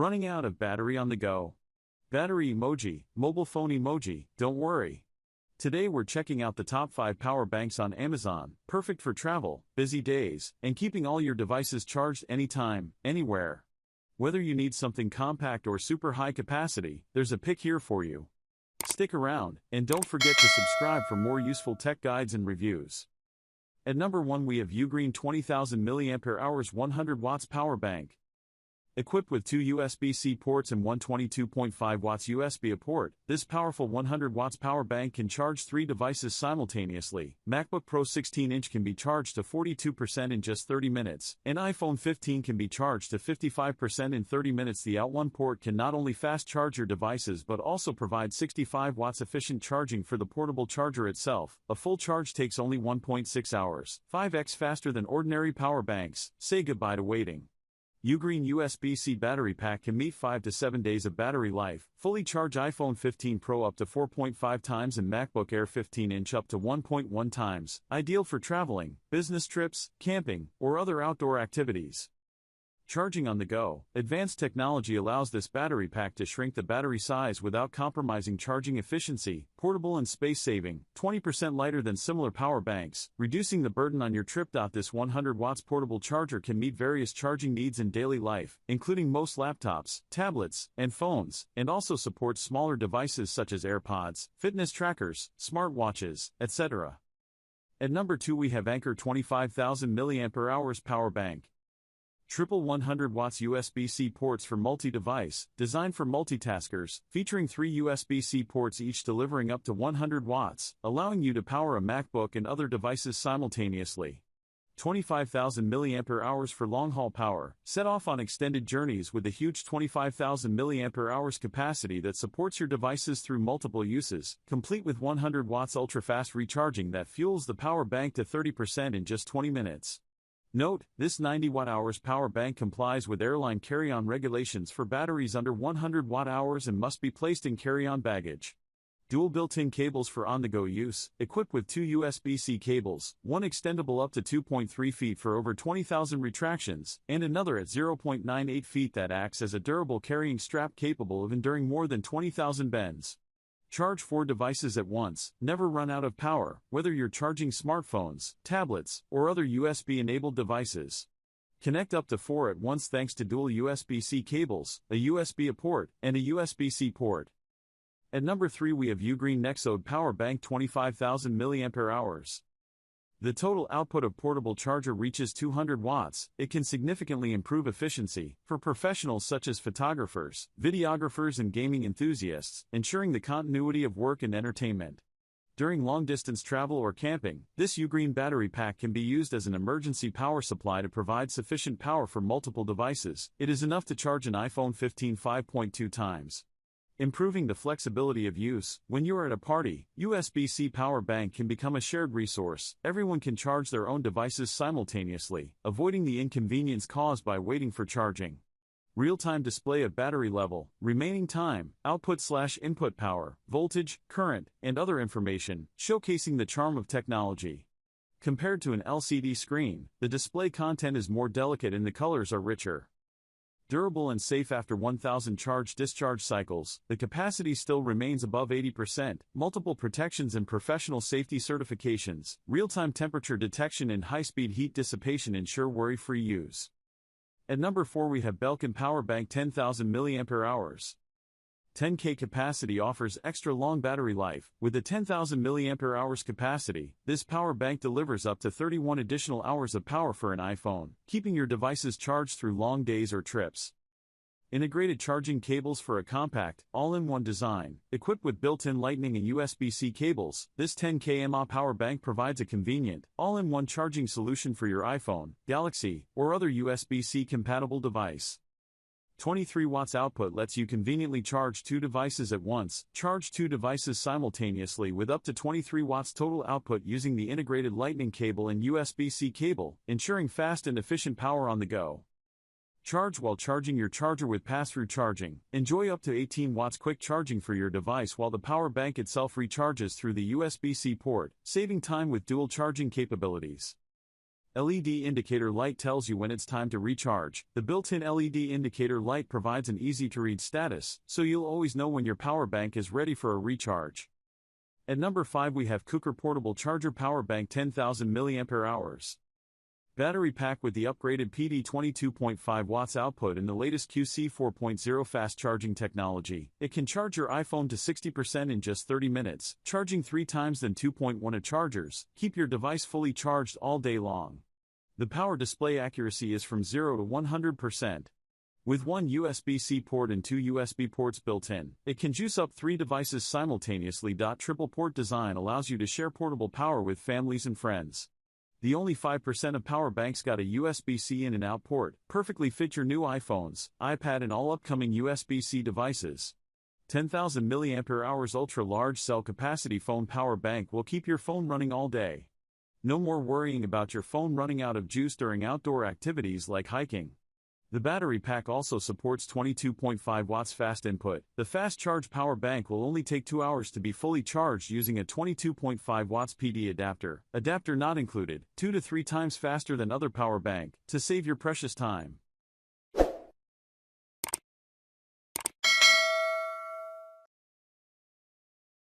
Running out of battery on the go? Battery emoji, mobile phone emoji, don't worry. Today we're checking out the top 5 power banks on Amazon, perfect for travel, busy days, and keeping all your devices charged anytime, anywhere. Whether you need something compact or super high capacity, there's a pick here for you. Stick around, and don't forget to subscribe for more useful tech guides and reviews. At number 1 we have Ugreen 20,000 mAh 100 watts power bank. Equipped with 2 USB-C ports and one 22.5 watts USB-A port, this powerful 100 watts power bank can charge 3 devices simultaneously. MacBook Pro 16-inch can be charged to 42% in just 30 minutes, and iPhone 15 can be charged to 55% in 30 minutes. The Out1 port can not only fast charge your devices but also provide 65 watts efficient charging for the portable charger itself. A full charge takes only 1.6 hours, 5x faster than ordinary power banks. Say goodbye to waiting. Ugreen USB-C battery pack can meet 5 to 7 days of battery life, fully charge iPhone 15 Pro up to 4.5 times and MacBook Air 15-inch up to 1.1 times, ideal for traveling, business trips, camping, or other outdoor activities. Charging on the go. Advanced technology allows this battery pack to shrink the battery size without compromising charging efficiency, portable and space-saving, 20% lighter than similar power banks, reducing the burden on your trip. This 100 watts portable charger can meet various charging needs in daily life, including most laptops, tablets, and phones, and also supports smaller devices such as AirPods, fitness trackers, smartwatches, etc. At number 2 we have Anker 25,000 mAh power bank. Triple 100 watts USB-C ports for multi-device, designed for multitaskers, featuring 3 USB-C ports each delivering up to 100 watts, allowing you to power a MacBook and other devices simultaneously. 25,000 mAh for long-haul power, set off on extended journeys with a huge 25,000 mAh capacity that supports your devices through multiple uses, complete with 100 watts ultra-fast recharging that fuels the power bank to 30% in just 20 minutes. Note, this 90 watt-hours power bank complies with airline carry-on regulations for batteries under 100 watt-hours and must be placed in carry-on baggage. Dual built-in cables for on-the-go use, equipped with 2 USB-C cables, one extendable up to 2.3 feet for over 20,000 retractions, and another at 0.98 feet that acts as a durable carrying strap capable of enduring more than 20,000 bends. Charge 4 devices at once, never run out of power, whether you're charging smartphones, tablets, or other USB-enabled devices. Connect up to 4 at once thanks to dual USB-C cables, a USB-A port, and a USB-C port. At number 3 we have Ugreen Nexode power bank 25,000 mAh. The total output of portable charger reaches 200 watts. It can significantly improve efficiency for professionals such as photographers, videographers and gaming enthusiasts, ensuring the continuity of work and entertainment. During long-distance travel or camping, this Ugreen battery pack can be used as an emergency power supply to provide sufficient power for multiple devices. It is enough to charge an iPhone 15 5.2 times. Improving the flexibility of use. When you are at a party, USB-C power bank can become a shared resource. Everyone can charge their own devices simultaneously, avoiding the inconvenience caused by waiting for charging. Real-time display of battery level, remaining time, output/input power, voltage, current, and other information, showcasing the charm of technology. Compared to an LCD screen, the display content is more delicate and the colors are richer. Durable and safe after 1,000 charge-discharge cycles, the capacity still remains above 80%, multiple protections and professional safety certifications, real-time temperature detection and high-speed heat dissipation ensure worry-free use. At number 4 we have Belkin Power Bank 10,000 mAh. 10K capacity offers extra long battery life. With a 10,000 mAh capacity, this power bank delivers up to 31 additional hours of power for an iPhone, keeping your devices charged through long days or trips. Integrated charging cables for a compact, all-in-one design. Equipped with built-in Lightning and USB-C cables, this 10K mAh power bank provides a convenient, all-in-one charging solution for your iPhone, Galaxy, or other USB-C compatible device. 23 watts output lets you conveniently charge 2 devices at once. Charge 2 devices simultaneously with up to 23 watts total output using the integrated Lightning cable and USB-C cable, ensuring fast and efficient power on the go. Charge while charging your charger with pass-through charging. Enjoy up to 18 watts quick charging for your device while the power bank itself recharges through the USB-C port, saving time with dual charging capabilities. LED indicator light tells you when it's time to recharge. The built-in LED indicator light provides an easy-to-read status, so you'll always know when your power bank is ready for a recharge. At number 5 we have Coucur Portable Charger Power Bank 10,000 mAh. Battery pack with the upgraded PD 22.5 watts output and the latest QC 4.0 fast charging technology. It can charge your iPhone to 60% in just 30 minutes, charging 3 times than 2.1 chargers. Keep your device fully charged all day long. The power display accuracy is from 0 to 100%. With one USB-C port and 2 USB ports built in, it can juice up 3 devices simultaneously. Triple port design allows you to share portable power with families and friends. The only 5% of power banks got a USB-C in and out port, perfectly fit your new iPhones, iPad and all upcoming USB-C devices. 10,000 mAh ultra-large cell capacity phone power bank will keep your phone running all day. No more worrying about your phone running out of juice during outdoor activities like hiking. The battery pack also supports 22.5 watts fast input. The fast charge power bank will only take 2 hours to be fully charged using a 22.5 watts PD adapter. Adapter not included, 2 to 3 times faster than other power bank, to save your precious time.